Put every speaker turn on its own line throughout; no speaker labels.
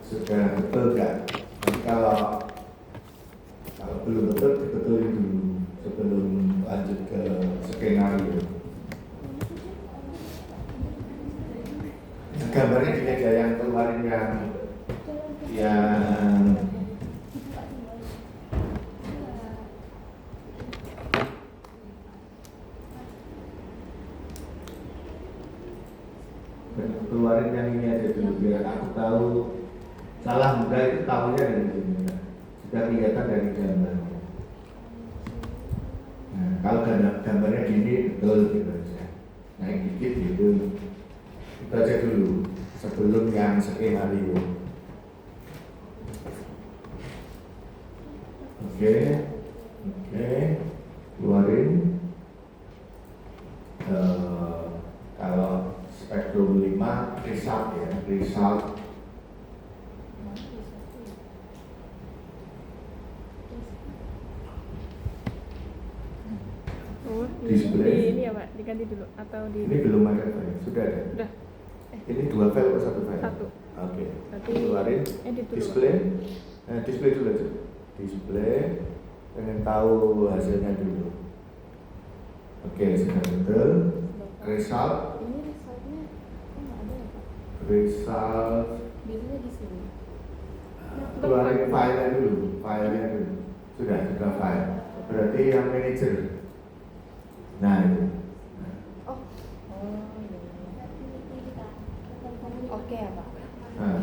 sudah betul nggak? Nanti kalau belum betul dibetulin dulu sebelum lanjut ke skenario. Gambarnya gini aja yang kemarin yang keluarin yang ini aja dulu biar aku tahu salah mudah itu tahunya dari sini sudah kelihatan dari gambarnya. Nah, kalau gambarnya gini betul gitu aja, naik dikit gitu, itu aja dulu sebelum yang skenario. Oke, keluarin kalau spektrum 5 result ya, result display.
Ini ya Pak, diganti dulu atau di
Ini belum ada file, sudah ada.
Sudah.
Ini 2 file atau 1 file?
1.
Oke.
Berarti
Keluarin
edit dulu,
display. Display dulu aja. Display. Pengen tahu hasilnya dulu. Oke, sudah betul. Result.
Ini resultnya kok nggak ada ya Pak?
Result.
Biasanya di sini.
Keluarin filenya dulu. Sudah file. Berarti yang manager. Nah itu.
Oh, oke ya Pak.
Nah.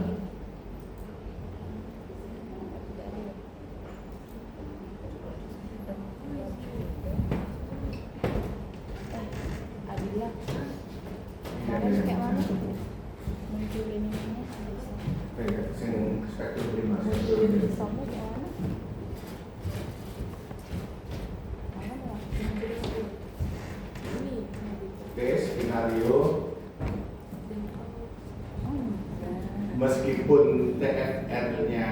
Adila, harus kayak mana? Munculin ini
Yang spektrum 5
munculin resultnya kayak mana? Mana ya? Ini.
Oke, skenario. Meskipun TFR-nya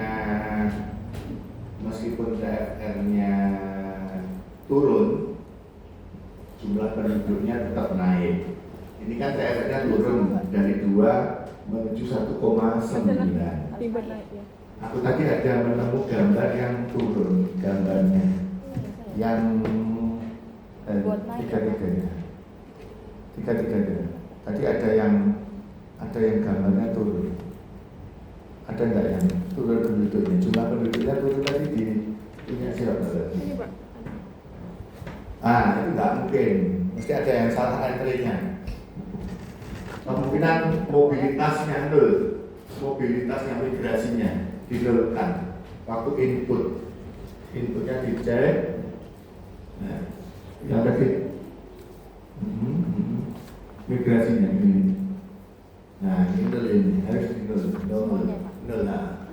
turun, jumlah penduduknya tetap naik. Ini kan TFR-nya turun dari 2 menuju 1,9.
tiba naik ya.
Aku tadi ada menemu gambar yang turun, gambarnya yang tiga-tiganya. Tadi ada yang gambarnya turun. Ada nggak yang turun penduduknya? Jumlah penduduknya turun tadi di punya siapa?
Ini Pak.
Itu nggak mungkin. Mesti ada yang salah entry-nya. Kemungkinan mobilitasnya nol, mobilitasnya migrasinya dinolkan. Waktu inputnya dicek. Nah, yang tadi migrasinya ini. Nah, ini nol ini harus di nol. Nah.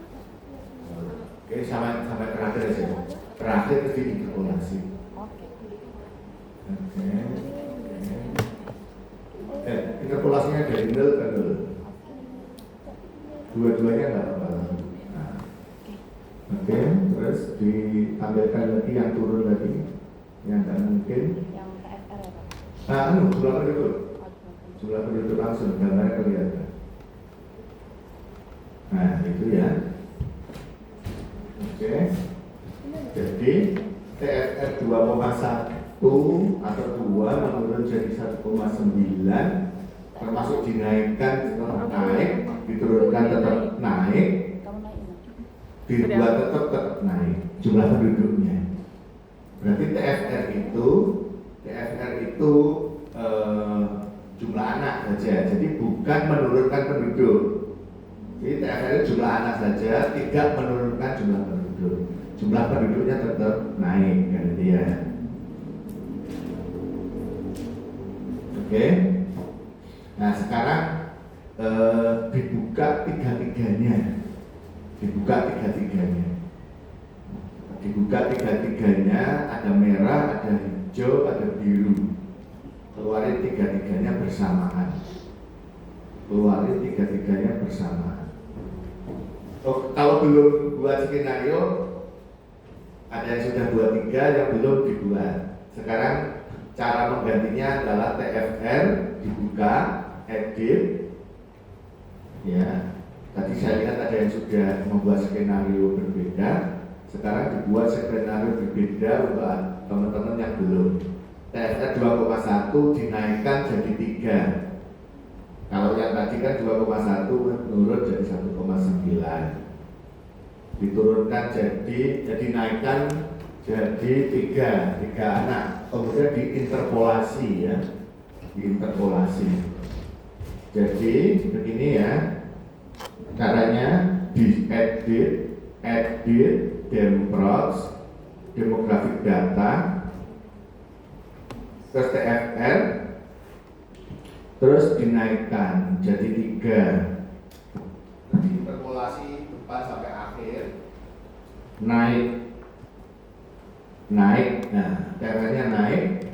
Oke, sampai terakhir aja. Terakhir itu diinterpolasi.
Oke.
Interpolasinya dari nol ke nol. Dua-duanya nggak apa-apa. Nah. Oke, terus ditampilkan lagi yang turun lagi, yang nggak mungkin.
Yang TFR ya Pak?
Jumlah penduduk. Jumlah penduduk langsung gambarnya kelihatan. Nah, itu ya. Oke. Jadi TFR 2,1 atau 2 menurun jadi 1,9, termasuk dinaikkan tetap naik, diturunkan tetap naik,
Kamu naik ini.
dibuat tetap naik jumlah penduduknya. Berarti TFR itu jumlah anak saja, jadi bukan menurunkan penduduk. Jadi TFR itu jumlah anak saja, tidak menurunkan jumlah penduduk. Jumlah penduduknya tetap naik, kan dia. Oke. Nah sekarang dibuka tiga-tiganya. Ada merah, ada hijau, ada biru. Keluarin tiga-tiganya bersamaan. Oh, kalau belum buat skenario, ada yang sudah buat 3, yang belum dibuat. Sekarang cara menggantinya adalah TFR dibuka, edit, ya, Tadi saya lihat ada yang sudah membuat skenario berbeda. Sekarang dibuat skenario berbeda untuk teman-teman yang belum. TFR 2,1 dinaikkan jadi 3. Kalau yang tadi kan 2,1 menurun jadi 1,9. Diturunkan jadi naikkan jadi 3 anak. Kemudian diinterpolasi ya. Diinterpolasi. Jadi begini ya. Caranya diedit, demprox, demographic data, terus TFR, terus dinaikkan jadi 3. Interpolasi depan sampai akhir, naik, nah TFR-nya naik,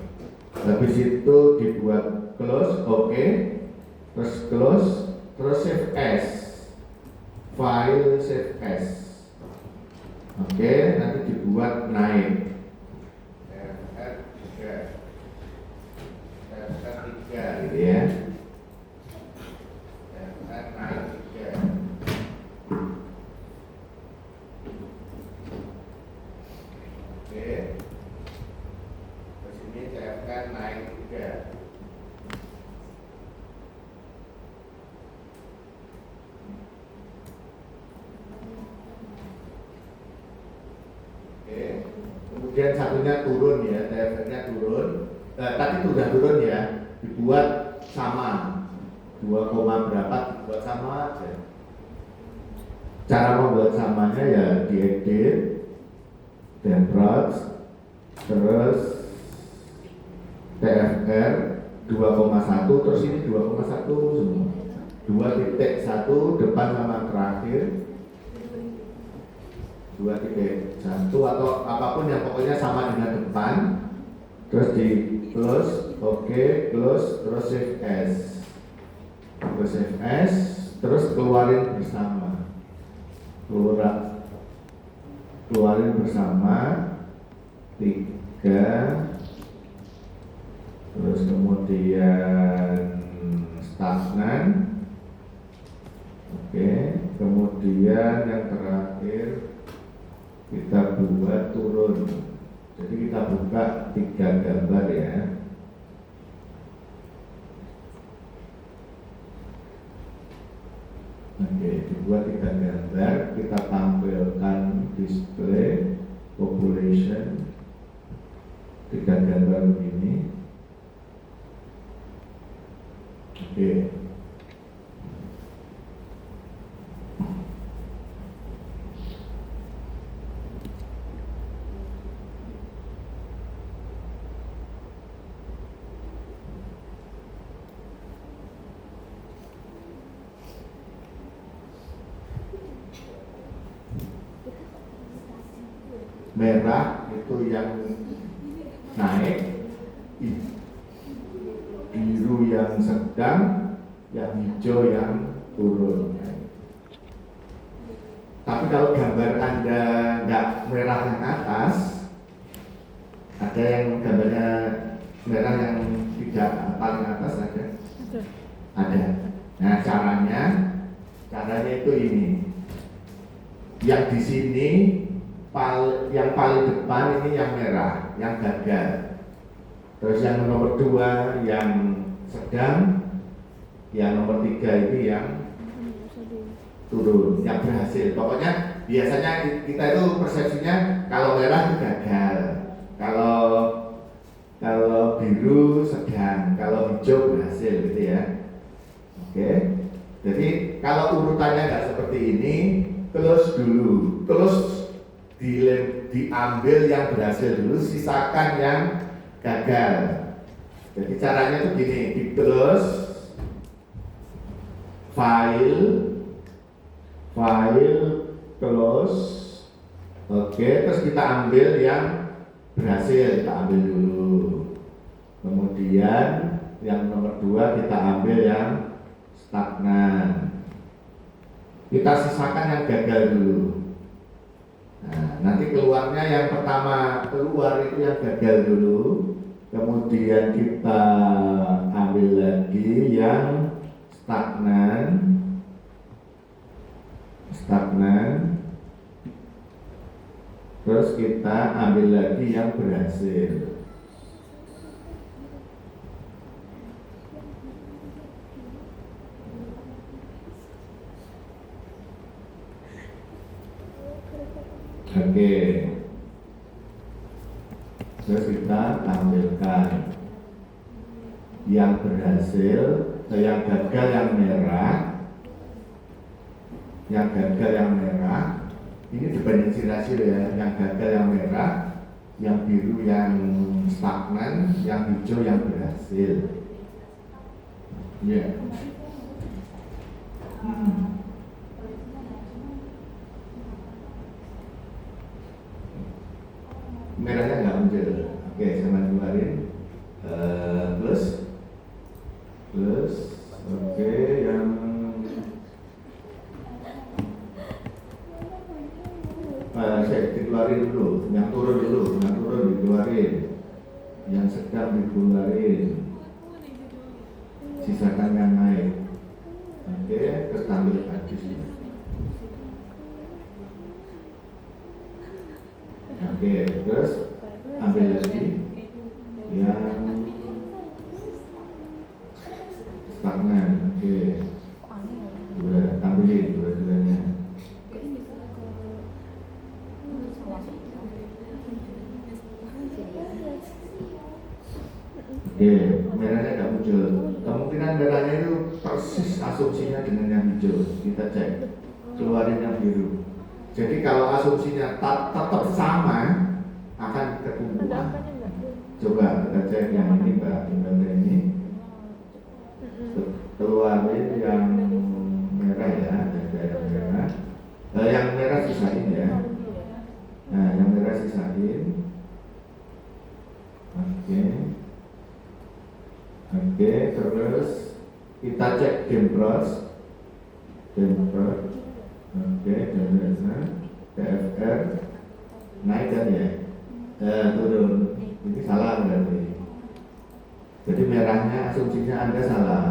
habis itu dibuat close, oke, terus close, terus save as, file save as, oke, nanti dibuat naik. TFR 3 gitu ya. TFR naik 3. Oke. Terus ini TFR naik 3. Oke. Kemudian satunya turun ya, TFR-nya turun. Tadi sudah turun ya, dibuat sama 2, berapa dibuat sama aja. Cara membuat samanya ya diedit, demprox, terus TFR 2,1, terus ini 2,1 semua. 2.1 depan sama terakhir, 2.1 atau apapun yang pokoknya sama dengan depan. Terus di close, oke, close, terus save as, terus save as, terus keluarin bersama, keluarin bersama 3, terus kemudian stagnan, oke, kemudian yang terakhir kita buat turun. Jadi kita buka 3 gambar ya. Oke, dibuat 3 gambar, kita tampilkan display population 3 gambar begini. Oke. Merah itu yang naik, biru yang sedang, yang hijau yang turun. Tapi kalau gambar Anda nggak merah yang atas, ada yang gambarnya merah yang tidak paling atas ada? Ada. Nah caranya itu ini. Yang di sini yang paling depan ini yang merah, yang gagal. Terus yang nomor 2 yang sedang, yang nomor 3 ini yang turun, yang berhasil. Pokoknya biasanya kita itu persepsinya kalau merah itu gagal, kalau biru sedang, kalau hijau berhasil gitu ya. Oke. Jadi kalau urutannya nggak seperti ini, close dulu, close diambil yang berhasil dulu, sisakan yang gagal. Jadi caranya tuh gini, di close, file, close, oke, terus kita ambil yang berhasil, kita ambil dulu. Kemudian yang nomor 2 kita ambil yang stagnan. Kita sisakan yang gagal dulu. Nah, nanti keluarnya yang pertama keluar itu yang gagal dulu, kemudian kita ambil lagi yang stagnan, stagnan. Terus kita ambil lagi yang berhasil. Oke. Terus kita tampilkan yang berhasil, yang gagal yang merah, ini dependensi rasio ya, yang gagal yang merah, yang biru yang stagnan, yang hijau yang berhasil. Ya. Merahnya nggak muncul. Oke, saya keluarin. Plus. Oke, yang saya dikeluarin dulu, yang turun dikeluarin, yang sedang dikeluarin, sisakan yang naik. Oke, terus tampil lagi sini. Oke, terus ambil lagi yang stagnan. Oke, udah tampilin dua-duanya. Oke, merahnya nggak muncul. Kemungkinan merahnya itu persis asumsinya dengan yang hijau. Kita cek, keluarin yang biru. Jadi kalau asumsinya tetap sama, akan ketumbuhan. Coba kita cek yang ini Mbak Gimana ini. Keluarin yang merah ya, yang merah. Yang merah sisain ya. Nah, yang merah sisain. Oke, terus kita cek Gembros. Oke, dan TFR naik kan ya? Turun. Ini salah berarti. Jadi merahnya asumsinya Anda salah.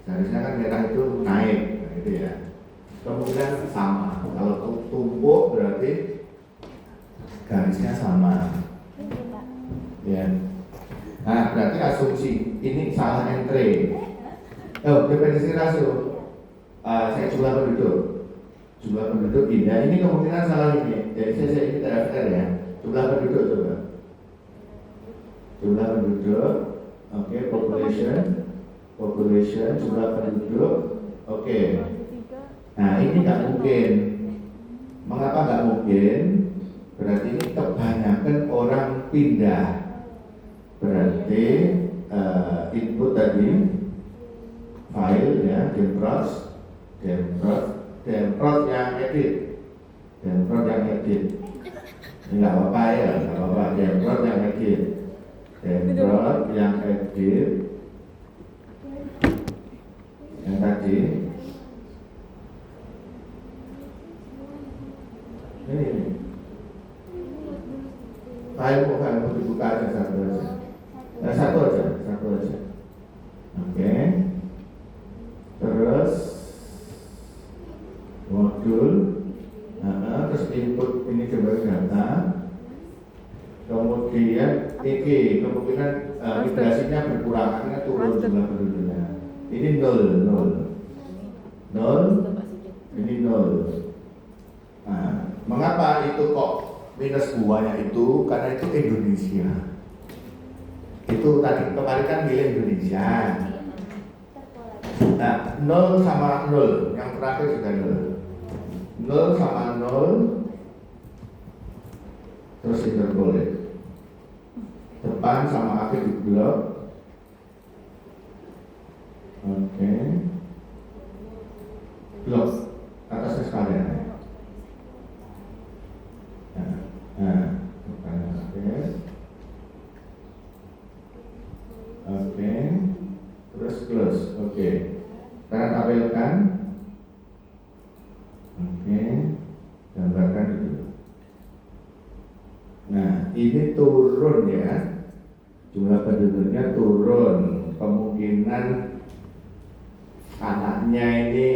Seharusnya kan merah itu naik, gitu ya. Kemungkinan sama. Kalau tumpuk berarti garisnya sama. Ya. Nah, berarti asumsi ini salah entry. Dependensi rasio. Saya jumlah penduduk indah. Ini kemungkinan salah ini. Jadi saya ini TFR ya. Jumlah penduduk coba. Jumlah penduduk. Oke, population, jumlah penduduk. Oke. Nah, ini nggak mungkin. Mengapa nggak mungkin? Berarti ini kebanyakan orang pindah. Berarti input tadi file ya, Gembros yang edit. Ini nggak apa-apa ya, Gembros yang edit. Yang tadi ini file mau dibuka aja satu aja. Oke. Terus modul, terus input ini kembali data. Kemudian kemungkinan migrasinya berkurang karena turun jumlah penduduknya. Ini 0. Ini 0. Nah, mengapa itu kok minus buahnya itu? Karena itu Indonesia. Itu tadi kemarin kan milih Indonesia. Nah, 0 sama 0, yang terakhir juga 0. 0 sama 0, terus interpolate. Depan sama akhir di blok. Oke. Blok atasnya sekalian. Depan akhir. Oke. Terus close. Oke. Sekarang tampilkan. Oke. Gambarkan dulu. Nah, ini turun ya. Jumlah penduduknya turun. Kemungkinan anaknya ini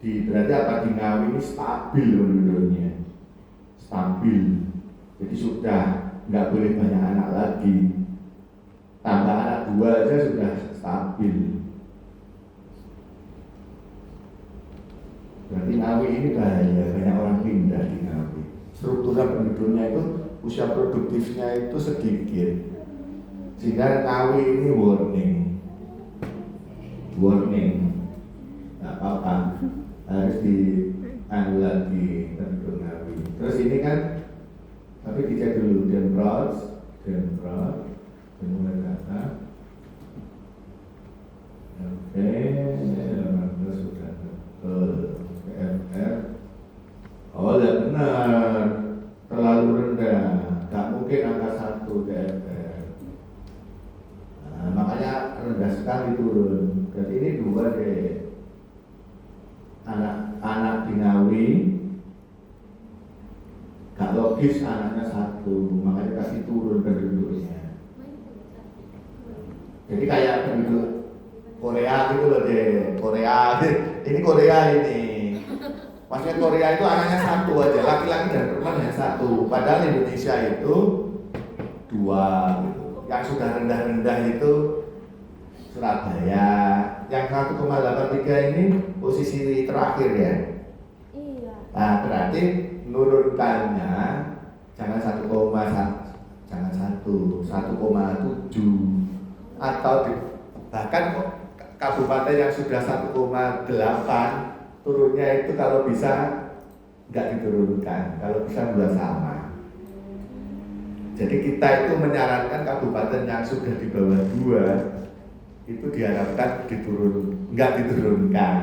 berarti apa, di Ngawi ini stabil penduduknya, stabil. Jadi sudah nggak boleh banyak anak lagi, tambah anak 2 aja sudah stabil. Berarti Ngawi ini bahaya, banyak orang pindah di Ngawi. Struktural penduduknya itu, usia produktifnya itu sedikit, sehingga Ngawi ini warning, nggak apa-apa, harus diambil lagi penduduk Ngawi. Terus ini kan, tapi dicek dulu Demprot, mulai kata, oke, 18 sudah betul. PFR, oh ya benar, terlalu rendah, tak mungkin angka 1 PFR. Nah, makanya rendah sekali turun. Berarti ini 2 deh, anak di Ngawi, gak logis anaknya 1, makanya kasih turun penduduknya. Jadi kayak penduduk Korea gitu loh deh, Korea, ini Korea ini. Maksudnya Korea itu anaknya 1 aja, laki-laki dan perempuan hanya 1. Padahal Indonesia itu 2 gitu. Yang sudah rendah-rendah itu Surabaya, yang 1,83 ini posisi terakhir ya.
Iya.
Nah berarti menurunkannya jangan 1,1, jangan 1,7 atau bahkan kabupaten yang sudah 1,8 turunnya itu kalau bisa nggak diturunkan, kalau bisa buat sama. Jadi kita itu menyarankan kabupaten yang sudah di bawah 2 itu diharapkan nggak diturunkan.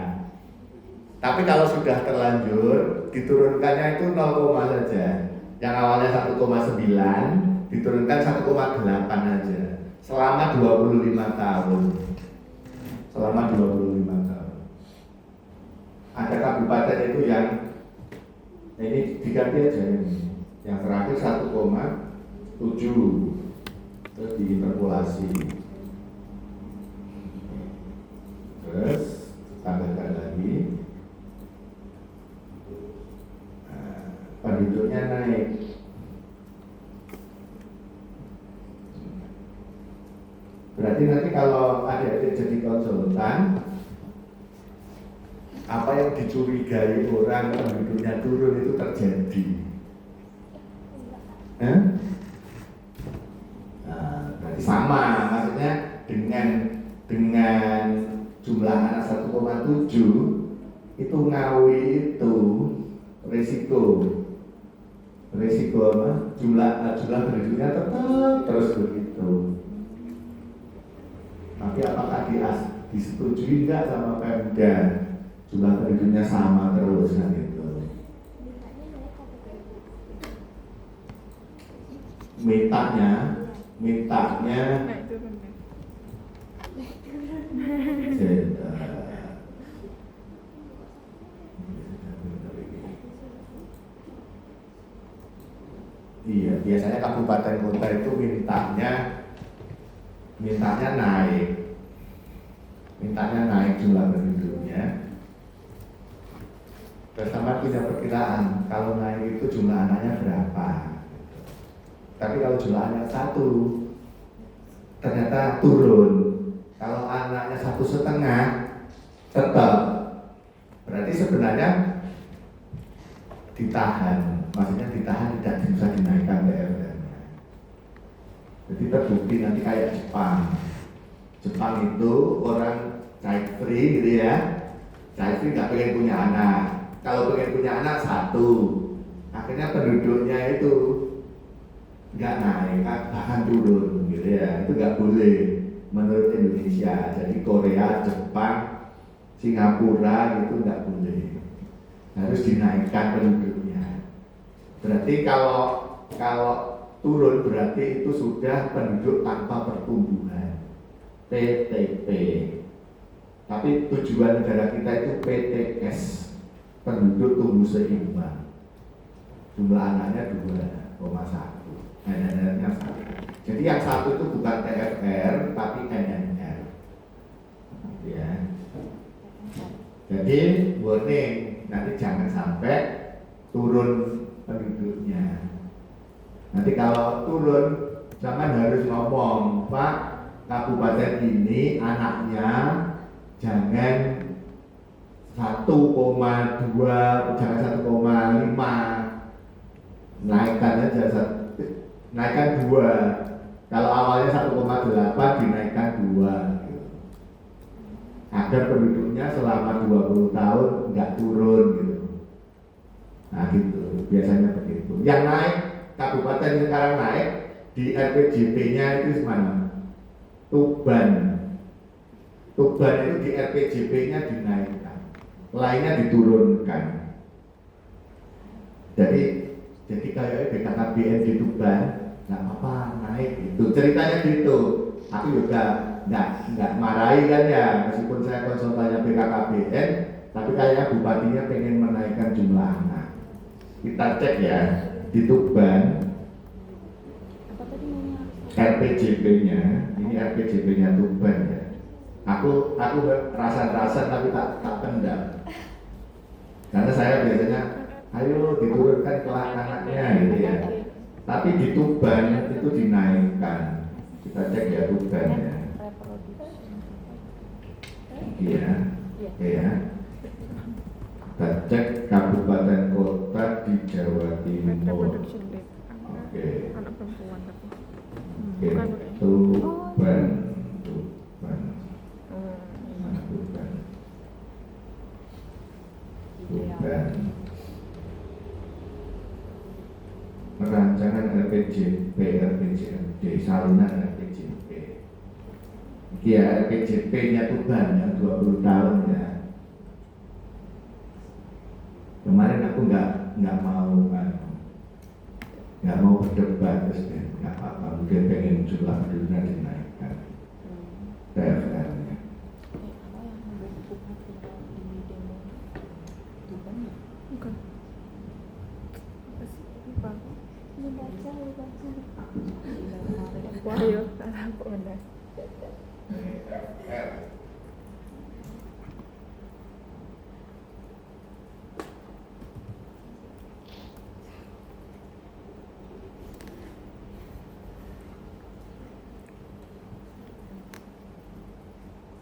Tapi kalau sudah terlanjur, diturunkannya itu 0, saja. Yang awalnya 1,9 diturunkan 1,8 aja. Selama 25 tahun. Selama 25 tahun. Ada kabupaten itu yang ini diganti aja ini. Yang terakhir 1,7 terus diinterpolasi. Terus tambahkan lagi. Nah, penduduknya naik. Berarti nanti kalau adik-adik jadi konsultan, apa yang dicurigai orang penduduknya turun itu terjadi. Nah, berarti sama, maksudnya dengan jumlah anak 1,7 itu Ngawi itu resiko apa? Jumlah penduduknya tetap terus begitu. Tapi apakah disetujui enggak sama Pemda? Jumlah penduduknya sama terus kan itu. Mitanya
Nah itu benar.
Iya, biasanya kabupaten kota itu mintanya naik jumlah penduduknya. Bersama punya perkiraan kalau naik itu jumlah anaknya berapa. Tapi kalau jumlah anak 1 ternyata turun. Kalau anaknya 1,5 tetap. Berarti sebenarnya ditahan. Maksudnya ditahan, tidak bisa dinaikkan PFR-nya. Jadi terbukti nanti kayak Jepang. Jepang itu orang child free gitu ya. Child free nggak pengen punya anak. Kalau pengen punya anak 1, akhirnya penduduknya itu nggak naik, bahkan turun gitu ya. Itu nggak boleh menurut Indonesia. Jadi Korea, Jepang, Singapura itu nggak boleh. Harus dinaikkan penduduknya. Berarti kalau turun berarti itu sudah penduduk tanpa pertumbuhan, PTP. Tapi tujuan negara kita itu PTS, penduduk tumbuh seimbang. Jumlah anaknya 2,1, NNR-nya 1. Jadi yang 1 itu bukan TFR tapi NNR. Ya. Jadi warning, nanti jangan sampai turun penduduknya. Nanti kalau turun, jangan harus ngomong, Pak, kabupaten ini anaknya jangan 1,2, jangan 1,5, naikkan aja, naikkan 2. Kalau awalnya 1,8 dinaikkan 2, agar penduduknya selama 20 tahun nggak turun gitu. Nah gitu, biasanya begitu. Yang naik, kabupaten yang sekarang naik di RPJP-nya itu mana? Tuban. Tuban itu di RPJP-nya dinaikkan, lainnya diturunkan. Jadi kayak BKKBN di Tuban nggak apa naik gitu. Ceritanya gitu. Aku juga nggak marahi kan ya, meskipun saya konsultannya BKKBN, tapi kayaknya bupatinya pengen menaikkan jumlah anak. Kita cek ya di Tuban
Apa tadi namanya?
RPJP-nya, ini RPJP-nya Tuban ya. Aku rasa tapi tak pendam. Karena saya biasanya, ayo diturunkan kelas anaknya gitu ya. Tapi di Tuban itu dinaikkan. Kita cek ya Tuban ya. Iya, ya. Kita cek kabupaten kota di Jawa Timur.
Reproduction rate.
Oke.
Anak perempuan tapi.
Oke, Tuban. Mana Tuban? Tuban. Perancangan RPJP, salinan RPJP. Iya, RPJP-nya Tuban yang 20 tahun ya. Kemarin aku nggak mau berdebat terus ya, nggak apa-apa. Mungkin pengen jumlah penduduknya dinaikkan. TFR-nya.
Bukan. Apa sih? Lupa. Wah, iya, tak tahu benar.
TFR.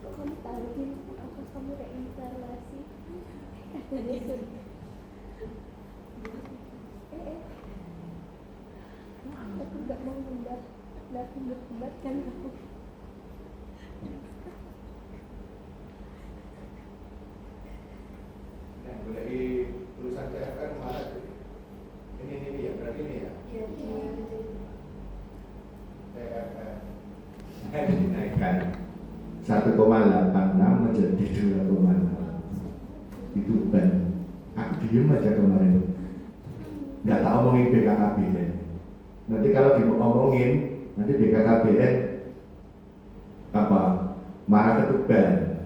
Kamu tahu apa kamu reinstalasi? Aku nggak mau membatkan aku.
Nah, boleh tulisan TFR mana tuh? Ini ya, berarti ini ya. TFR. Dinaikkan 1,86 menjadi 2,6. Itu ban. Aku diem aja kemarin. Nggak tak omongin BKKBN. Nanti kalau diomongin, nanti BKKBN apa marah ke Tuban.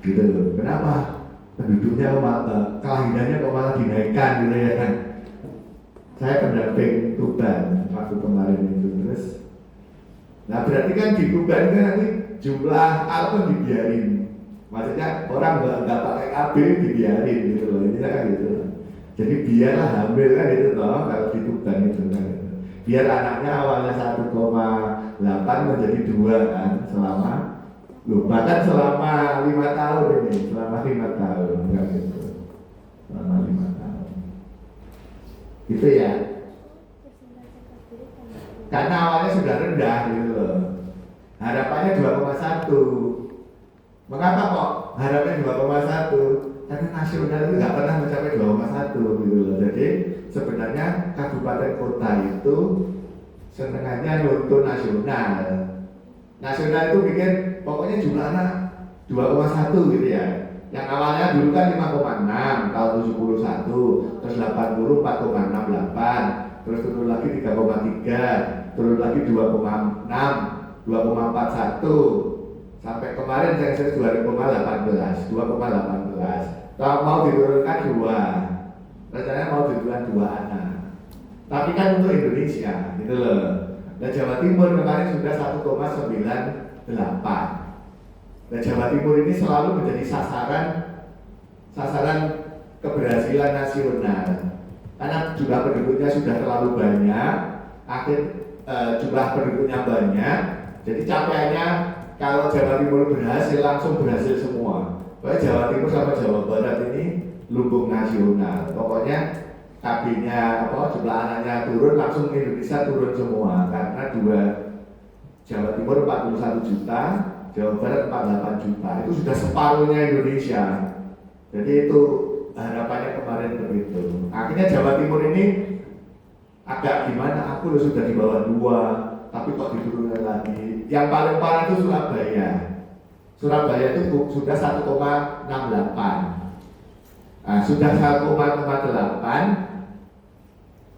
Gitu loh. Kenapa? Penduduknya kelahirannya kok malah dinaikkan gitu ya kan? Saya pendamping Tuban waktu kemarin itu terus. Nah berarti kan di Tuban kan nanti jumlah apa dibiarin. Maksudnya orang nggak pakai KB dibiarin gitu loh. Ini kan gitu. Jadi biarlah hamil kan itu toh kalau di Tuban itu kan. Biar anaknya awalnya 1,8 menjadi 2 kan selama bahkan selama 5 tahun ini, selama 5 tahun kan gitu. Selama 5 tahun. Gitu ya. Karena awalnya sudah rendah gitu loh. Harapannya 2,1. Mengapa kok harapannya 2,1? Karena nasional itu nggak pernah mencapai 2,1 gitu loh. Jadi sebenarnya kabupaten kota itu senengannya nuntun nasional. Nasional itu bikin pokoknya jumlah anak 2,1 gitu ya. Yang awalnya dulu kan 5,6 tahun 71, terus 80 4,68, terus turun lagi 3,3, turun lagi 2,6, 2,41. Sampai kemarin sensus 2018, 2,18. Kalau mau diturunkan 2, rencananya mau diturunkan 2 anak. Tapi kan untuk Indonesia, gitu loh. Dan Jawa Timur kemarin sudah 1,98. Nah, Jawa Timur ini selalu menjadi sasaran keberhasilan nasional karena jumlah penduduknya sudah terlalu banyak, jumlah penduduknya banyak, jadi capaiannya kalau Jawa Timur berhasil langsung berhasil semua. Pokoknya Jawa Timur sama Jawa Barat ini lumbung nasional. Pokoknya KB-nya jumlah anaknya turun langsung Indonesia turun semua karena Jawa Timur 41 juta, Jawa Barat 48 juta, itu sudah separuhnya Indonesia. Jadi itu harapannya kemarin begitu. Akhirnya Jawa Timur ini agak gimana, aku sudah di bawah 2, tapi kok diturunkan lagi. Yang paling parah itu Surabaya. Surabaya itu sudah 1,68. Nah, sudah 1,8.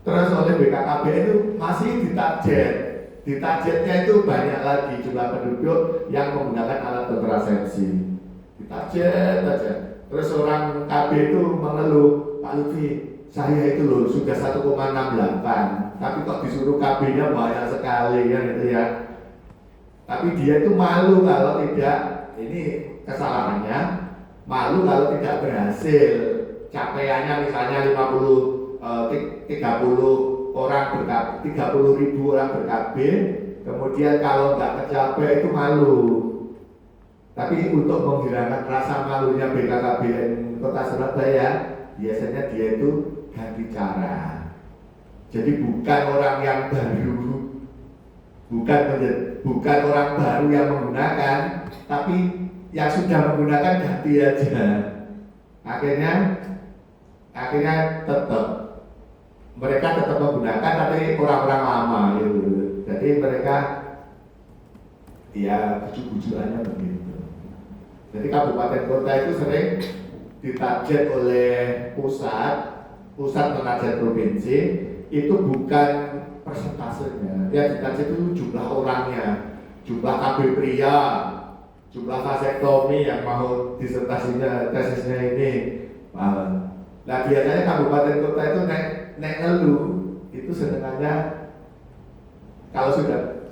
Terus oleh BKKB itu masih ditarget. Ditargetnya itu banyak lagi jumlah penduduk yang menggunakan alat kontrasepsi. Ditarget aja. Terus orang KB itu mengeluh, Pak Lutfi, saya itu loh sudah 1,68, tapi kok disuruh KB-nya banyak sekali kan itu ya. Tapi dia itu malu kalau tidak, ini kesalahannya, malu kalau tidak berhasil. Capaiannya misalnya 30 orang berKB, 30.000 orang berKB, kemudian kalau nggak tercapai itu malu. Tapi untuk menghilangkan rasa malunya BKKBN Kota Surabaya, biasanya dia itu ganti cara. Jadi bukan orang yang baru, bukan orang baru yang menggunakan, tapi yang sudah menggunakan ganti aja. Akhirnya mereka tetap menggunakan, tapi orang-orang lama gitu. Jadi mereka ya bujuk-bujukannya begitu. Jadi kabupaten kota itu sering ditarget oleh pusat menarget provinsi, itu bukan persentasenya, ya ditarget itu jumlah orangnya, jumlah KB pria, jumlah vasektomi yang mau disertasinya tesisnya ini. Nah biasanya kabupaten kota itu naik ngeluh, itu senengannya kalau sudah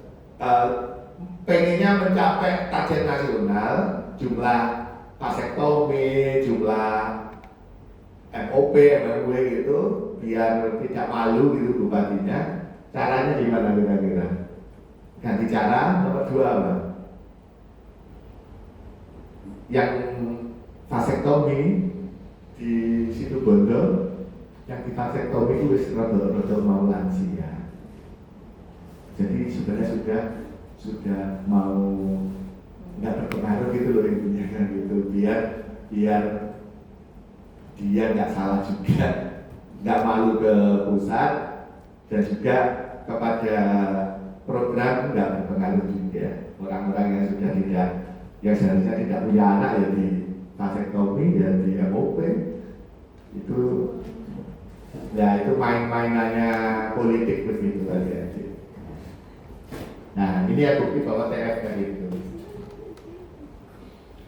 pengennya mencapai target nasional, jumlah vasektomi, jumlah MOP, MMW gitu, biar tidak malu gitu bupatinya. Caranya gimana kira-kira? Ganti cara. Nomor 2 apa? Yang vasektomi di Situbondo, yang di vasektomi itu wis rada mau lansia. Jadi sebenarnya sudah mau nggak berpengaruh gitu loh intinya kan gitu, biar dia nggak salah juga, nggak malu ke pusat dan juga kepada program nggak berpengaruh juga. Orang-orang yang sudah yang seharusnya tidak punya anak ya di vasektomi ya di MOP itu ya itu main-mainannya politik begitu aja. Nah ini ya bukti bahwa TF kayak gitu.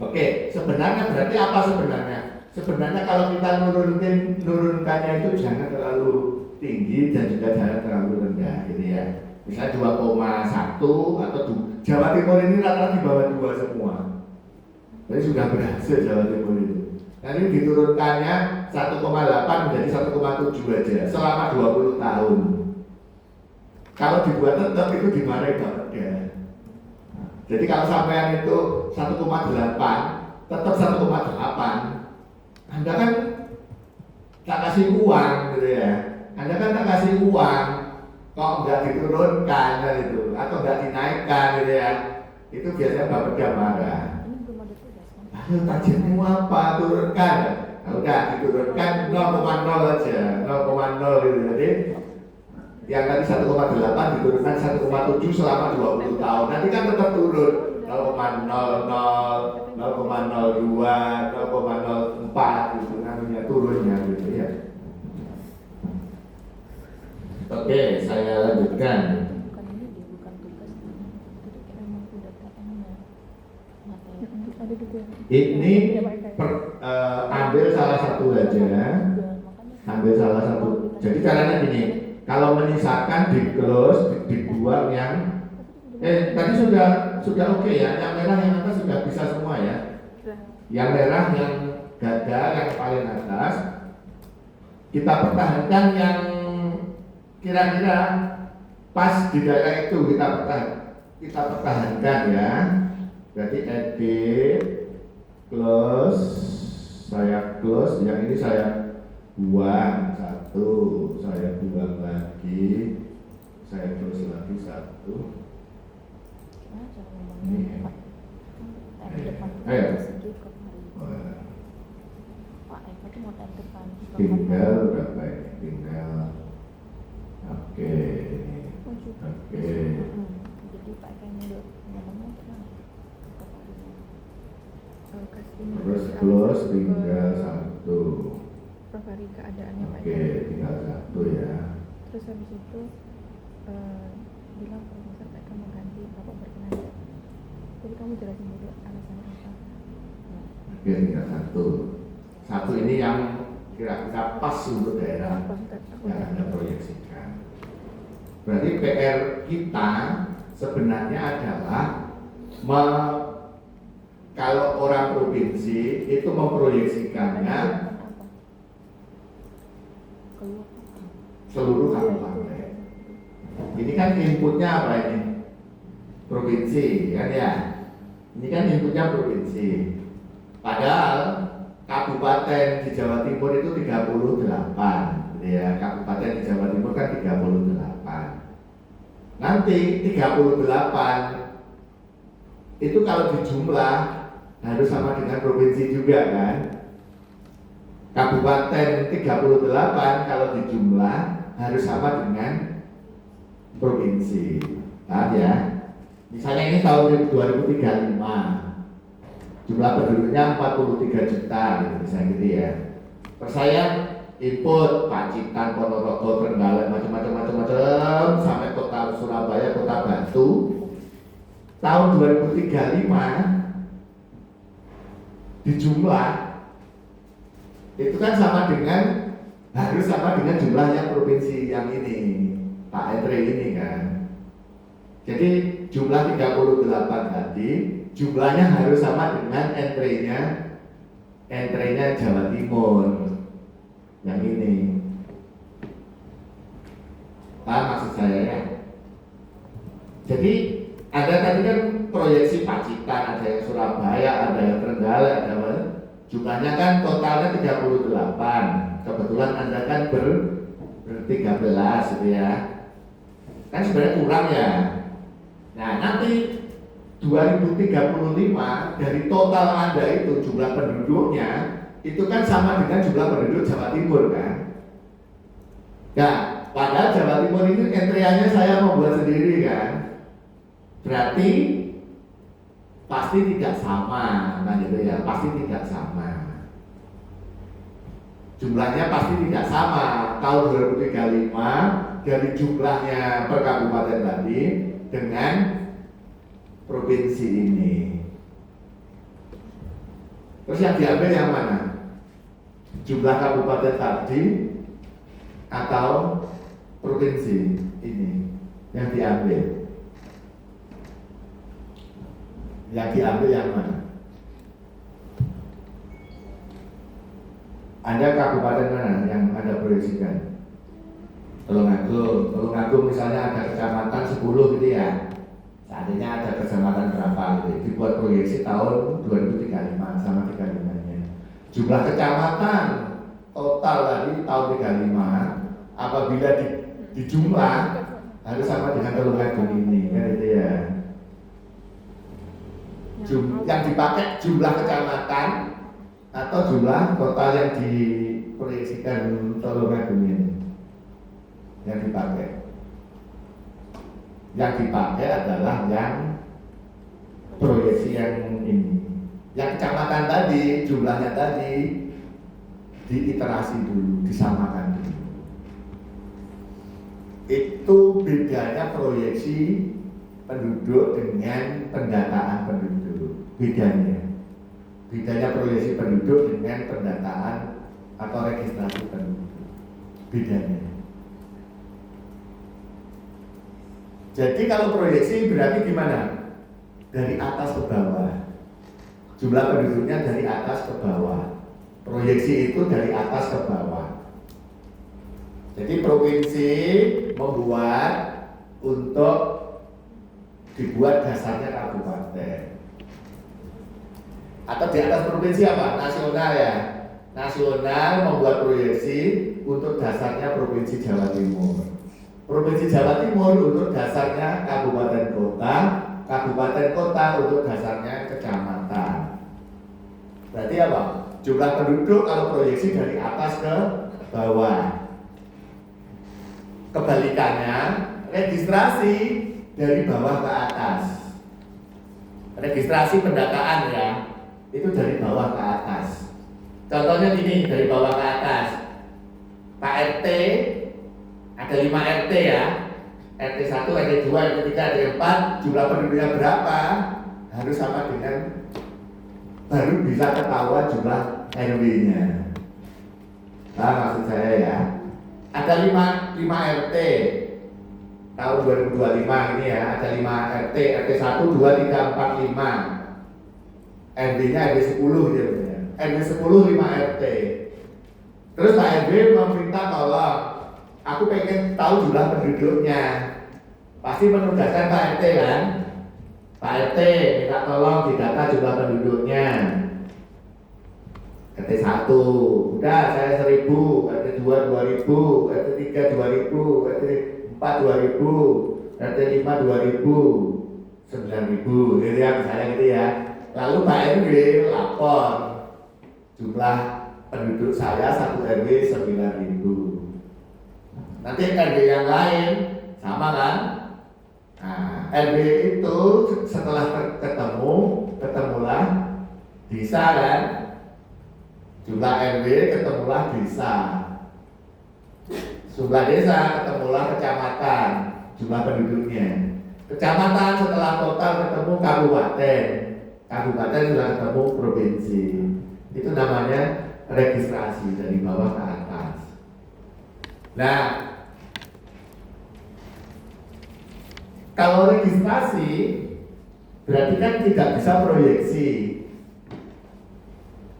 Oke, sebenarnya berarti apa sebenarnya? Sebenarnya kalau kita nurunkannya itu jangan terlalu tinggi dan juga jangan terlalu rendah gitu ya. Misalnya 2,1 atau Jawa Timur ini rata-rata di bawah 2 semua. Jadi sudah berhasil Jawa Timur itu. Nanti diturunkannya 1,8 menjadi 1,7 aja selama 20 tahun. Kalau dibuat tetap itu dimarahi banget ya. Jadi kalau sampean itu 1,8 tetap 1,8, Anda kan tak kasih uang gitu ya. Anda kan tak kasih uang, kok nggak diturunkan kan itu, atau nggak dinaikkan gitu ya. Itu biasanya Bapak marah. Ayo targetmu apa? Turunkan. Nah, udah diturunkan 0,0 aja, 0,0 gitu. Jadi yang tadi 1,8 diturunkan 1,7 selama 20 tahun. Nanti kan tetap turun 0,00, 0,02, 0,04 gitu namanya turunnya gitu ya. Oke, saya lanjutkan. Ini ambil salah satu aja. Ambil salah satu. Jadi caranya gini. Kalau menyisakan di close, dibuang yang Tadi sudah oke ya. Yang merah yang atas sudah bisa semua ya.
Sudah.
Yang merah yang dada yang paling atas kita pertahankan yang kira-kira pas di daerah itu kita pertahankan ya. Berarti edit, close, saya close, yang ini saya buang satu, saya buang lagi, saya close lagi satu.
Nah, cara
Ini.
ngomongnya Pak. Di depan
Ayo.
segi ke hari.
Wah,
Pak Eko tuh mau tanda depan.
tinggal berapa ini? Tinggal. Oke.
Maju.
Oke.
Jadi Pak Eko yang mundur ngomongnya tenang. Ke hari.
Kasih
Terus
informasi
close
awal
tinggal
ke
satu.
Prof Hari keadaannya Pak.
Oke, tinggal satu ya.
Terus habis itu bilang Profesor Pak Eka mau ganti Bapak berkenan nggak? Jadi kamu jelasin dulu alasannya apa.
Oke, tinggal satu. Satu ini yang kira-kira pas untuk daerah
Pas aku
yang
udah.
Anda proyeksikan. Berarti PR kita sebenarnya adalah kalau orang provinsi itu memproyeksikannya
Apa? Keluar.
seluruh kabupaten. Ini kan inputnya apa ini? Provinsi kan ya. Ini kan inputnya provinsi. Padahal kabupaten di Jawa Timur itu 38, gitu ya. Kabupaten di Jawa Timur kan 38. Nanti 38 itu kalau dijumlah harus sama dengan provinsi juga kan. Kabupaten 38 kalau dijumlah harus sama dengan provinsi. Paham ya? Misalnya ini tahun 2035 jumlah penduduknya 43 juta gitu, misalnya gitu ya. Terus saya input Pacitan, Ponorogo, Trenggalek, macam-macam sampai kota Surabaya, kota Batu. Tahun 2035 dijumlah itu kan sama dengan harus sama dengan jumlahnya provinsi yang ini Pak Entre ini kan. Jadi jumlah 38 tadi jumlahnya harus sama dengan entrenya Jawa Timur yang ini. Paham maksud saya ya? Jadi ada tadi kan proyeksi Pacitan, ada yang Surabaya, ada yang Trenggalek, ada apa? Jumlahnya kan totalnya 38. Kebetulan Anda kan ber-13 gitu ya. Kan sebenarnya kurang ya. Nah, nanti 2035 dari total Anda itu jumlah penduduknya itu kan sama dengan jumlah penduduk Jawa Timur kan. Nah, padahal Jawa Timur ini entreannya saya membuat sendiri kan. Berarti pasti tidak sama, nah gitu ya, pasti tidak sama. Jumlahnya pasti tidak sama. Tahun 2035 dari jumlahnya per kabupaten tadi dengan provinsi ini. Terus yang diambil yang mana? Jumlah kabupaten tadi atau provinsi ini yang diambil? Yang diambil yang mana? Anda kabupaten mana yang Anda proyeksikan? Tulungagung misalnya ada kecamatan 10 gitu ya. Seandainya ada kecamatan berapa gitu, dibuat proyeksi tahun 2035 sama 35-nya. Jumlah kecamatan total tadi tahun 35 apabila dijumlah harus sama dengan Tulungagung ini kan itu ya. Yang dipakai jumlah kecamatan atau jumlah total yang diproyeksikan Tulungagung ini yang dipakai. Yang dipakai adalah yang proyeksi yang ini. Yang kecamatan tadi jumlahnya tadi diiterasi dulu, disamakan dulu. Itu bedanya proyeksi penduduk dengan pendataan penduduk. Bedanya proyeksi penduduk dengan pendataan atau registrasi penduduk. Bedanya. Jadi kalau proyeksi berarti gimana? Dari atas ke bawah. Jumlah penduduknya dari atas ke bawah. Proyeksi itu dari atas ke bawah. Jadi provinsi membuat untuk dibuat dasarnya kabupaten. Atau di atas provinsi apa? Nasional ya. Nasional membuat proyeksi untuk dasarnya Provinsi Jawa Timur. Provinsi Jawa Timur untuk dasarnya kabupaten kota, kabupaten kota untuk dasarnya kecamatan. Berarti apa? Jumlah penduduk kalau proyeksi dari atas ke bawah. Kebalikannya, registrasi dari bawah ke atas. Registrasi pendataan ya, itu dari bawah ke atas. Contohnya gini, dari bawah ke atas. Pak RT, ada 5 RT ya. RT 1, RT 2, RT 3, RT 4, jumlah penduduknya berapa? Harus sama dengan, baru bisa ketahuan jumlah RW-nya. Nah, maksud saya ya. Ada 5 RT tahun 2025 ini ya, ada 5 RT, RT 1, 2, 3, 4, 5. RW-nya RW 10 gitu ya. RW 10 5 RT. Terus Pak RW meminta tolong, aku pengen tahu jumlah penduduknya. Pasti menugaskan Pak RT kan? Pak RT minta tolong didata jumlah penduduknya. RT 1, udah saya 1000, RT 2 2000, RT 3 2000, RT 4 2000, RT 5 2000, 9000, gitu ya misalnya gitu ya. Lalu Pak RW lapor jumlah penduduk saya 1 RW 9000. Nanti RW yang lain sama kan? Nah, RW itu setelah ketemulah desa kan? Jumlah RW ketemulah desa. Jumlah desa ketemulah kecamatan, jumlah penduduknya. Kecamatan setelah total ketemu kabupaten. Kabupaten sudah ketemu provinsi. Itu namanya registrasi dari bawah ke atas. Nah, kalau registrasi berarti kan tidak bisa proyeksi.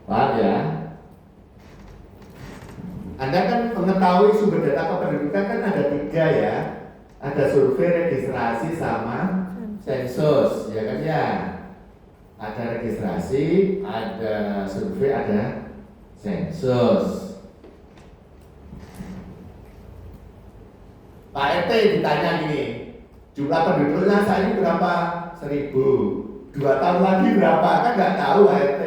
Paham ya? Anda kan mengetahui sumber data kependudukan kan ada 3 ya. Ada survei, registrasi, sama sensus, ya kan ya? Ada registrasi, ada survei, ada sensus. Pak RT ditanya gini, jumlah penduduknya saat ini berapa? 1000. 2 tahun lagi berapa? Kan nggak tahu Pak RT.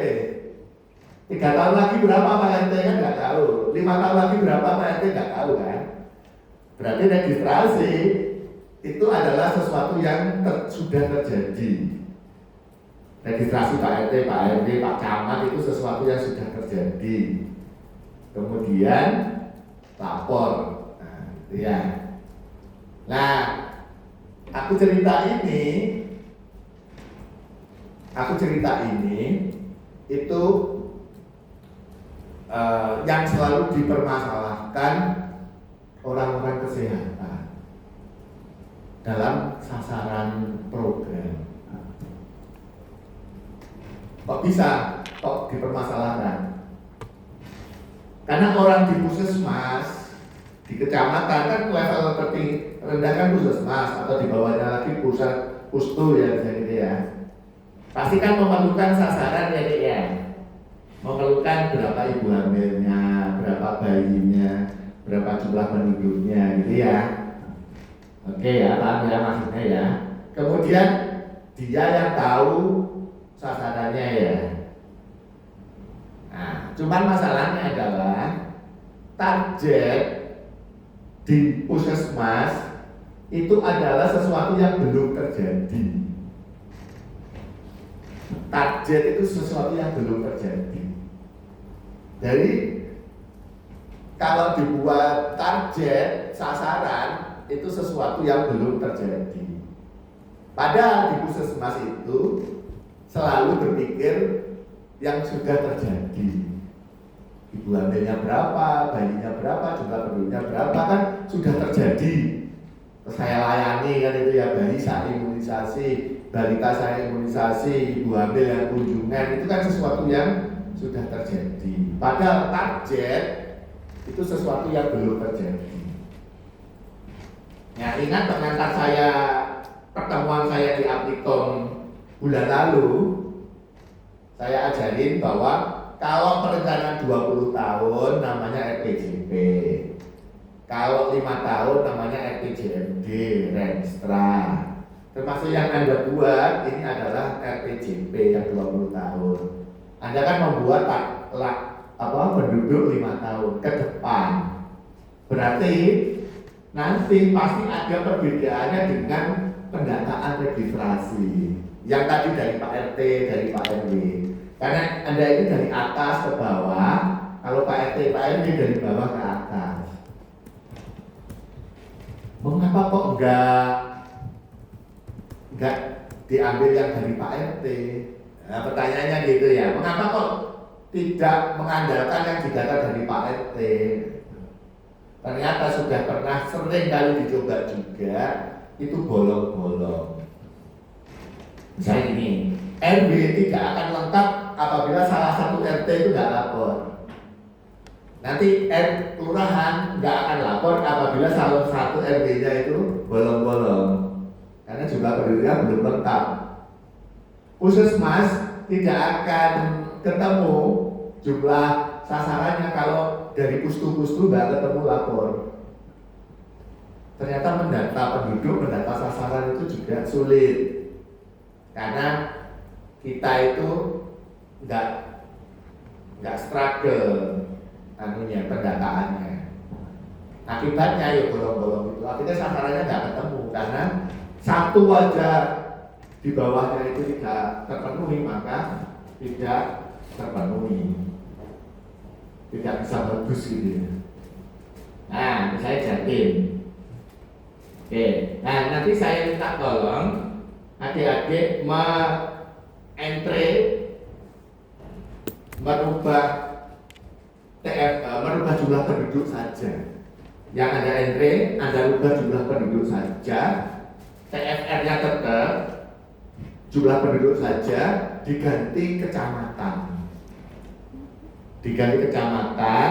3 tahun lagi berapa Pak RT kan nggak tahu. 5 tahun lagi berapa Pak RT nggak tahu kan. Berarti registrasi itu adalah sesuatu yang sudah terjadi. Registrasi Pak RT, Pak RW, Pak Camat itu sesuatu yang sudah terjadi. Kemudian lapor. Nah, gitu ya. Nah, aku cerita ini itu yang selalu dipermasalahkan orang-orang kesehatan dalam sasaran program. Kok bisa kok dipermasalahkan? Karena orang di puskesmas, di kecamatan kan level tertinggi rendah kan puskesmas, atau di bawahnya lagi pusat pustu ya gitu ya. Pasti kan memerlukan sasaran ya Dek ya. Memerlukan berapa ibu hamilnya, berapa bayinya, berapa jumlah penduduknya gitu ya. Oke ya, paham ya maksudnya ya. Kemudian dia yang tahu sasarannya ya. Nah, cuman masalahnya adalah target di puskesmas itu adalah sesuatu yang belum terjadi. Target itu sesuatu yang belum terjadi. Jadi kalau dibuat target sasaran itu sesuatu yang belum terjadi. Padahal di puskesmas itu selalu berpikir yang sudah terjadi. Ibu hamilnya berapa, bayinya berapa, jumlah penduduknya berapa kan sudah terjadi. saya layani kan itu ya, bayi saya imunisasi, balita saya imunisasi, ibu hamil yang kunjungan, itu kan sesuatu yang sudah terjadi. Padahal target itu sesuatu yang belum terjadi. Ya, ingat pengantar saya, pertemuan saya di Aplikon bulan lalu, saya ajarin bahwa kalau perencanaan 20 tahun namanya RPJP, kalau 5 tahun namanya RPJMD, Renstra. Termasuk yang Anda buat ini adalah RPJP yang 20 tahun. Anda kan membuat penduduk 5 tahun ke depan. Berarti nanti pasti ada perbedaannya dengan pendataan registrasi yang tadi dari Pak RT, dari Pak RW. Karena Anda ini dari atas ke bawah, kalau Pak RT, Pak RW dari bawah ke atas. Mengapa kok enggak diambil yang dari Pak RT? Nah, pertanyaannya gitu ya. Mengapa kok tidak mengandalkan yang didata dari Pak RT? Ternyata sudah pernah sering kali dicoba juga, itu bolong-bolong. Misalnya ini, RW tidak akan lengkap apabila salah satu RT itu nggak lapor. Nanti kelurahan nggak akan lapor apabila salah satu RW-nya itu bolong-bolong, karena jumlah penduduknya belum lengkap. Puskesmas tidak akan ketemu jumlah sasarannya kalau dari pustu-pustu nggak ketemu lapor. Ternyata mendata penduduk, mendata sasaran itu juga sulit, karena kita itu nggak struggle pendataannya. Akibatnya ya bolong-bolong itu. Akhirnya sasarannya nggak ketemu karena satu wajah di bawahnya itu tidak terpenuhi, maka tidak terpenuhi, tidak bisa bagus gitu ya. Nah, saya Jatim. Oke, nah nanti saya minta tolong adik-adik merubah merubah jumlah penduduk saja. Yang Anda entry, Anda rubah jumlah penduduk saja. TFR-nya tetap, jumlah penduduk saja, diganti kecamatan. Diganti kecamatan,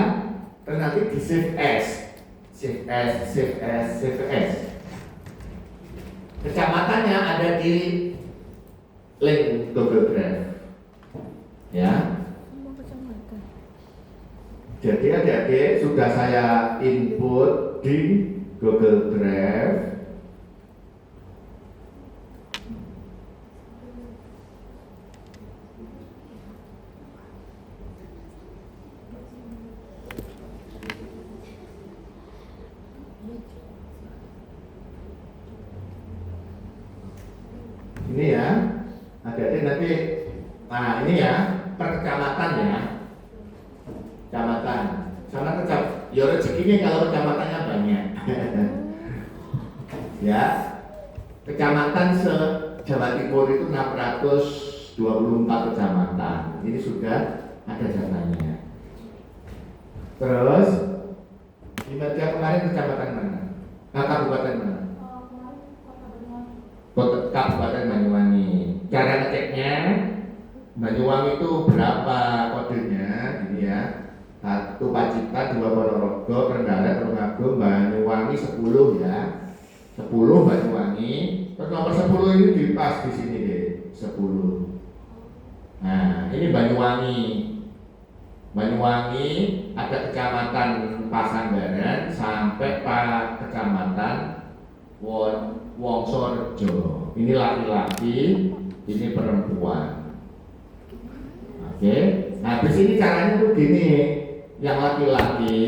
dan nanti di save as. Save as. Kecamatannya ada di link Google Drive. Ya. Jadi adik-adik sudah saya input di Google Drive. Ini ya, adik-adik nanti, nah ini ya per kecamatan ya. Kecamatan, sama ya rezekinya kalau kecamatannya banyak. Ya, kecamatan se-Jawa Timur itu 624 kecamatan. Ini sudah ada datanya. Terus di Media kemarin kecamatan mana? Kabupaten mana? Kabupaten Banyuwangi. Cara ngeceknya, Banyuwangi itu berapa kodenya? Ini ya. 1 Pacitan, 2 Ponorogo, Trenggalek, Tulungagung, Banyuwangi 10 ya. 10 Banyuwangi. Terus nomor 10 ini di pas di sini deh, 10. Nah, ini Banyuwangi. Banyuwangi ada kecamatan Pasanggaran sampai kecamatan Wongsorejo. Ini laki-laki, ini perempuan. Oke. Nah, di sini caranya tuh gini. Yang laki-laki,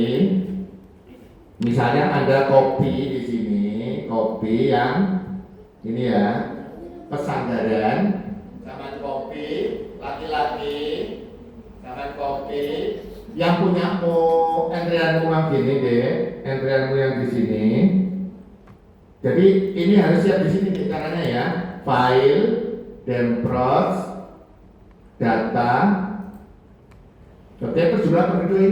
misalnya ada kopi di sini, kopi yang ini ya, Pasanggaran, sama kopi, laki-laki, sama kopi, yang punya entrianmu yang gini deh, entrianmu yang di sini. Jadi ini harus siap di sini caranya ya, file, Dempros, data. Oke, terus jumlah penduduk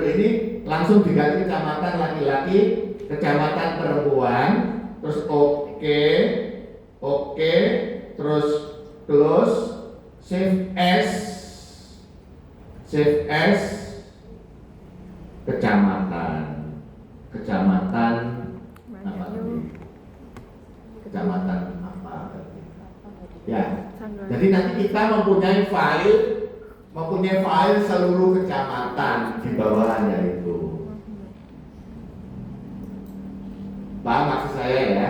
ini langsung diganti kecamatan laki-laki kecamatan perempuan, terus oke, terus close, save as, kecamatan apa tadi? Kecamatan apa tadi? Ya, jadi nanti kita mempunyai file seluruh kecamatan di bawahnya itu. Paham maksud saya ya?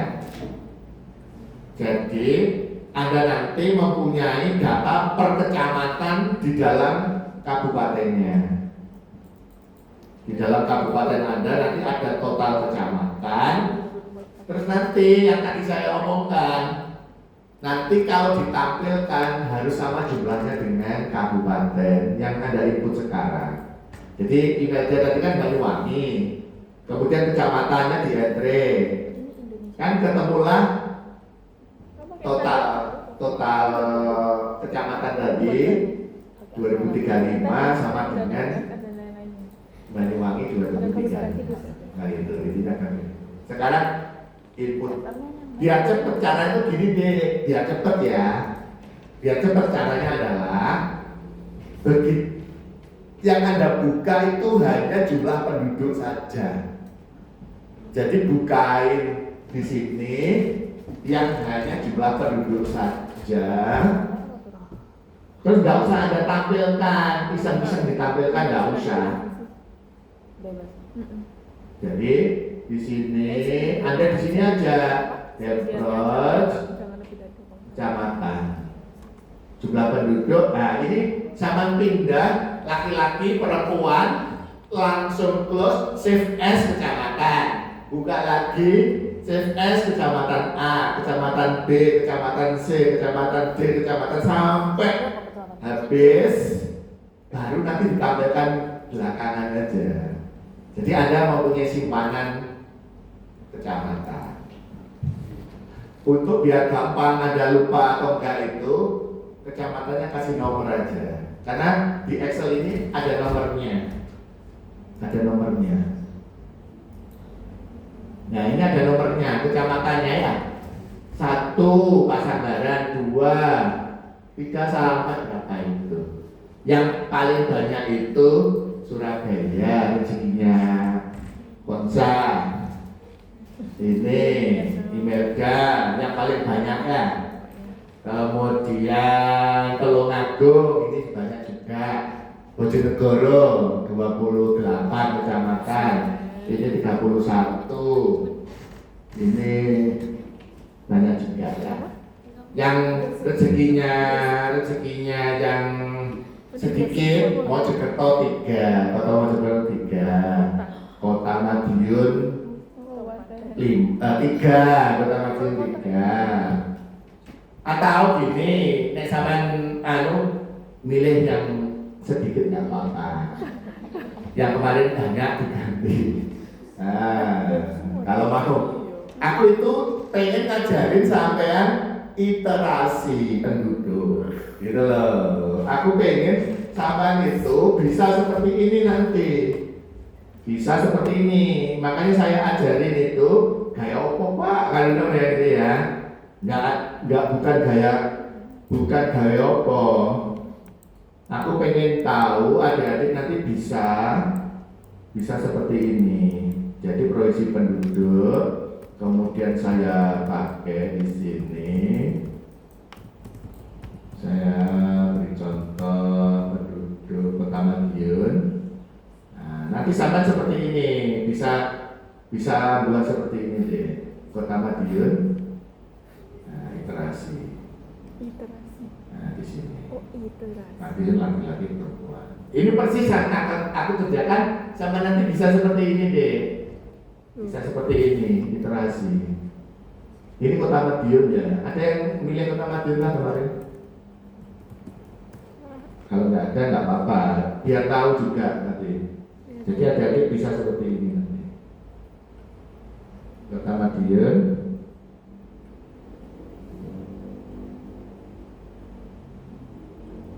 Jadi Anda nanti mempunyai data per kecamatan di dalam kabupatennya. Di dalam kabupaten Anda nanti ada total kecamatan. Terus nanti yang tadi saya omongkan, nanti kalau ditampilkan harus sama jumlahnya dengan kabupaten yang Anda input sekarang. Jadi emailnya tadi kan Banyuwangi, kemudian kecamatannya di entre, kan ketemulah total kecamatan tadi 2035 sama dengan Banyuwangi 2035. Nah itu intinya kan. Sekarang input biar cepet caranya itu gini deh, biar cepet ya. Biar cepet caranya adalah begitu yang Anda buka itu hanya jumlah penduduk saja. Jadi bukain di sini yang hanya jumlah penduduk saja. Terus nggak usah Anda tampilkan, bisa ditampilkan nggak usah. Jadi di sini Anda di sini aja Depros kecamatan jumlah penduduk. Nah ini sama pindah laki-laki perempuan langsung close save as kecamatan, buka lagi save as kecamatan A, kecamatan B, kecamatan C, kecamatan D, kecamatan sampai habis, baru nanti ditampilkan belakangan aja. Jadi Anda mempunyai simpanan kecamatan. Untuk biar gampang Anda lupa atau enggak itu, kecamatannya kasih nomor aja. Karena di Excel ini ada nomornya. Ada nomornya. Nah ini ada nomornya, kecamatannya ya. 1 Pasangaran, 2, 3 sampai berapa itu. Yang paling banyak itu Surabaya rezekinya. Konsa. Ini Imelda yang paling banyak ya. Kemudian Tulungagung ini banyak juga. Bojonegoro 28 kecamatan. Ini 31. Ini banyak juga ya. Yang rezekinya yang sedikit Mojokerto 3, Kota Mojokerto 3, Kota Madiun 3, Kota Madiun 3. Atau gini, nek sampean milih yang sedikit nggak apa-apa. Yang kemarin banyak diganti. Nah, kalau mau, aku itu pengen ngajarin sampean iterasi penduduk, gitu loh. Aku pengen sampean itu bisa seperti ini nanti, bisa seperti ini. Makanya saya ajarin itu gaya opo pak, kalau kayak gitu ya. Nggak bukan gaya opo. Aku pengen tahu adik-adik nanti bisa seperti ini. Jadi proyeksi penduduk, kemudian saya pakai di sini. Saya beri contoh penduduk Kota Madiun. Nah, nanti sampai seperti ini, bisa buat seperti ini deh. Kota Madiun. Nah, iterasi. Nah, di sini. Madiun laki-laki perempuan. Ini persis yang aku kerjakan sama nanti bisa seperti ini deh. Bisa seperti ini, iterasi. Ini Kota Madiun ya. Ada yang milih Kota Madiun lah kemarin? Kalau nggak ada nggak apa-apa. Biar tahu juga nanti. Jadi adik-adik bisa seperti ini nanti. Kota Madiun.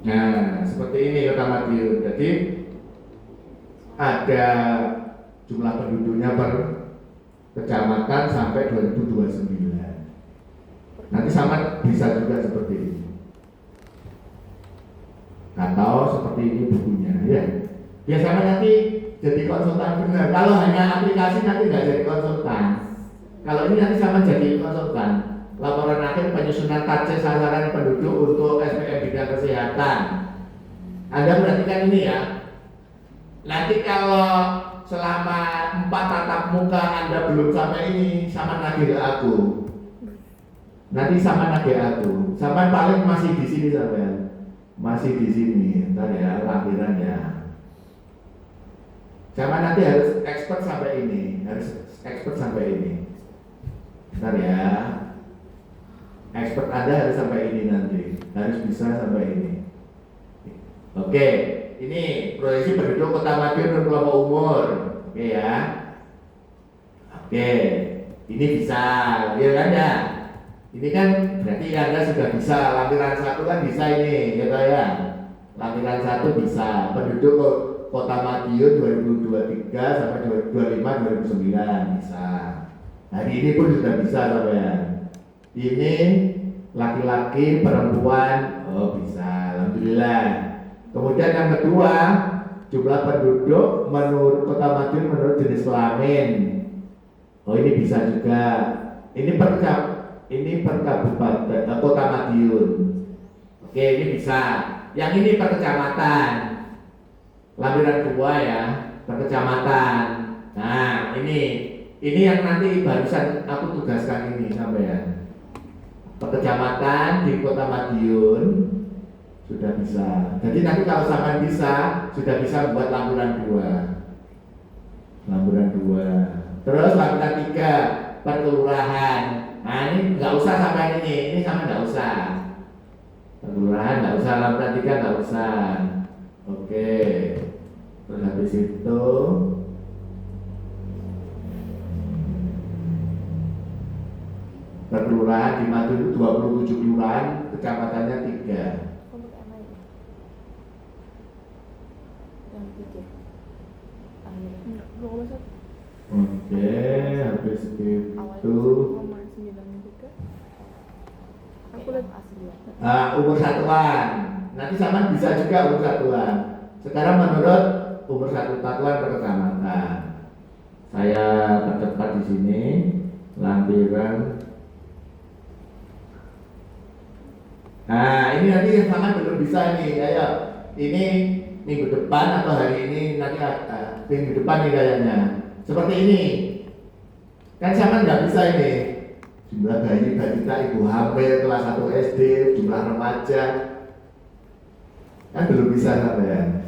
Nah, seperti ini Kota Madiun. Jadi ada jumlah penduduknya per kecamatan sampai 2029. Nanti sama bisa juga seperti ini. Atau seperti ini bukunya ya. Biasanya nanti jadi konsultan benar. Kalau hanya aplikasi nanti nggak jadi konsultan. Kalau ini nanti sama jadi konsultan. Laporan akhir penyusunan target sasaran penduduk untuk SPM bidang kesehatan. Anda perhatikan ini ya. Nanti kalau selama 4 tatap muka Anda belum sampai ini, sama nagih ke aku. Nanti sama nagih aku. Sama paling masih di sini sampean. Masih di sini. Entar ya lampiran ya. Sama nanti harus expert sampai ini, harus expert sampai ini. Bentar ya. Expert Anda harus sampai ini nanti, harus bisa sampai ini. Oke, ini proyeksi penduduk Kota Madiun dan kelompok umur. Oke ya. Oke, ini bisa, ya kan ya? Ini kan berarti Anda sudah bisa, lampiran 1 kan bisa ini, ya toh ya. Lampiran 1 bisa, penduduk Kota Madiun 2023 sampai 2025 2009 bisa. Hari ini pun sudah bisa sampean. Ini laki-laki, perempuan, oh bisa, alhamdulillah. Kemudian yang kedua, jumlah penduduk menurut Kota Madiun menurut jenis kelamin. Oh ini bisa juga. Ini per kabupaten Kota Madiun. Oke ini bisa. Yang ini per kecamatan. Lampiran 2 ya, per kecamatan. Nah ini yang nanti barusan aku tugaskan ini sampean. Per kecamatan di Kota Madiun sudah bisa. Jadi nanti kalau sampean bisa, sudah bisa buat lampiran 2. Lampiran 2. Terus lampiran 3 per kelurahan. Nah ini nggak usah sampai ini sampai nggak usah. Per kelurahan nggak usah, lampiran 3 nggak usah. Oke. Terus habis itu per kelurahan di Madiun 27 kelurahan, kecamatannya 3.
Untuk MI yang 3 akhirnya.
Enggak, 2,1.
Oke, habis itu
Awalnya 1,93. Aku lihat
asli ya.
umur satuan. Nanti sama bisa juga umur satuan. Sekarang menurut umur satuan per kecamatan. Saya percepat di sini lampiran. Nah, ini nanti yang sama belum bisa nih. Ayo, ini minggu depan atau hari ini nanti minggu depan nih kayaknya. Seperti ini. Kan sama nggak bisa ini. Jumlah bayi, balita, ibu hamil kelas 1 SD, jumlah remaja. Kan belum bisa sampean.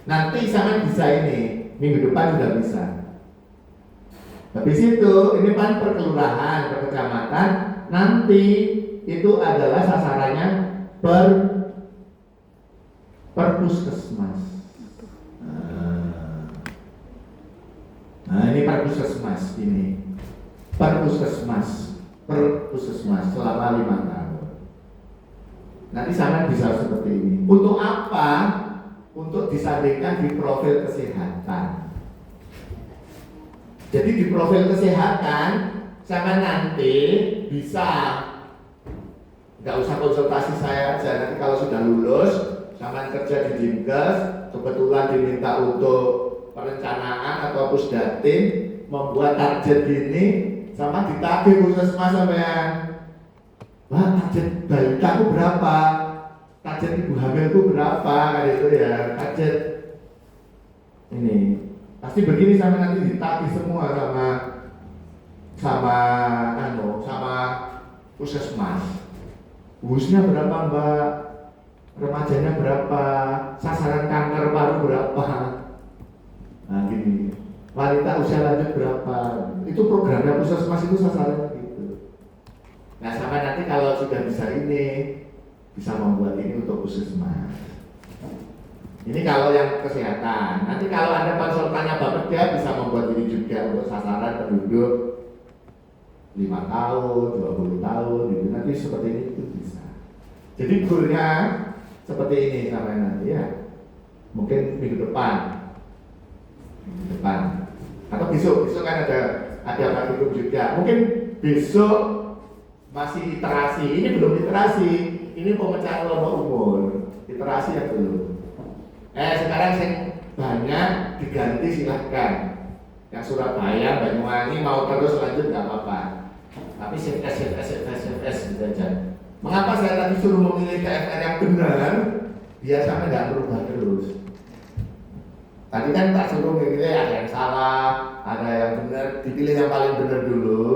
Nanti sama bisa ini. Minggu depan sudah bisa. Habis itu ini kan per kelurahan, per kecamatan. Nanti itu adalah sasarannya per puskesmas. Nah ini per puskesmas ini. Per puskesmas selama 5 tahun. Nanti sana bisa seperti ini. Untuk apa? Untuk disandingkan di profil kesehatan. Jadi di profil kesehatan sama nanti bisa, nggak usah konsultasi saya aja. Nanti kalau sudah lulus, sama kerja di Dinkes, kebetulan diminta untuk perencanaan atau pusdatin membuat target gini, sama ditagih puskesmas sampean. Wah, target balitaku berapa? Target ibu hamilku berapa? Kayak itu ya, target ini. Pasti begini sama nanti ditagih semua sama puskesmas. Busnya berapa mbak? Remajanya berapa? Sasaran kanker paru berapa? Nah gini, wanita usia lanjut berapa? Itu programnya puskesmas itu sasarannya gitu. Nah sama nanti kalau sudah bisa ini, bisa membuat ini untuk puskesmas. Ini kalau yang kesehatan. Nanti kalau ada konsultannya Bapeda bisa membuat ini juga untuk sasaran penduduk 5 tahun, 20 tahun gitu. Nanti seperti ini itu bisa. Jadi goalnya seperti ini sampai nanti ya. Mungkin minggu depan. Atau besok kan ada praktikum juga. Mungkin besok masih iterasi, ini belum iterasi, ini pemecahan kelompok umur, iterasi ya belum. Sekarang yang banyak diganti silahkan. Yang Surabaya, Banyuwangi mau terus lanjut nggak apa-apa. Tapi shift S gitu aja. Mengapa saya tadi suruh memilih TFR yang benar? Biar sampai nggak berubah terus. Tadi kan tak suruh memilih ada yang salah, ada yang benar, dipilih yang paling benar dulu.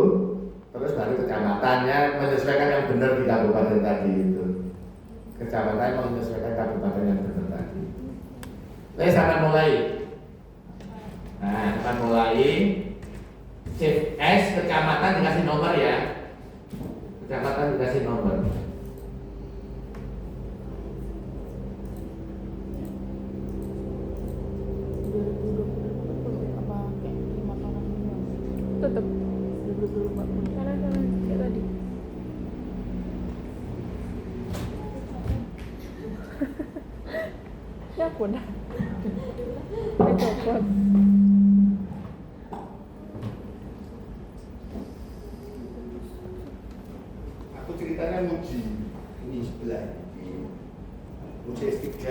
Terus baru kecamatannya menyesuaikan yang benar di kabupaten tadi itu. Kecamatan menyesuaikan kabupaten yang benar tadi. Sampai mulai. Nah, akan mulai. Shift S kecamatan dikasih nomor ya. Kecamatan dikasih nomor.
Tetap 2040 karena kayak tadi. Ya pun dah. Copot.
Aku ceritanya muji ini sebelah ini. Muji S3.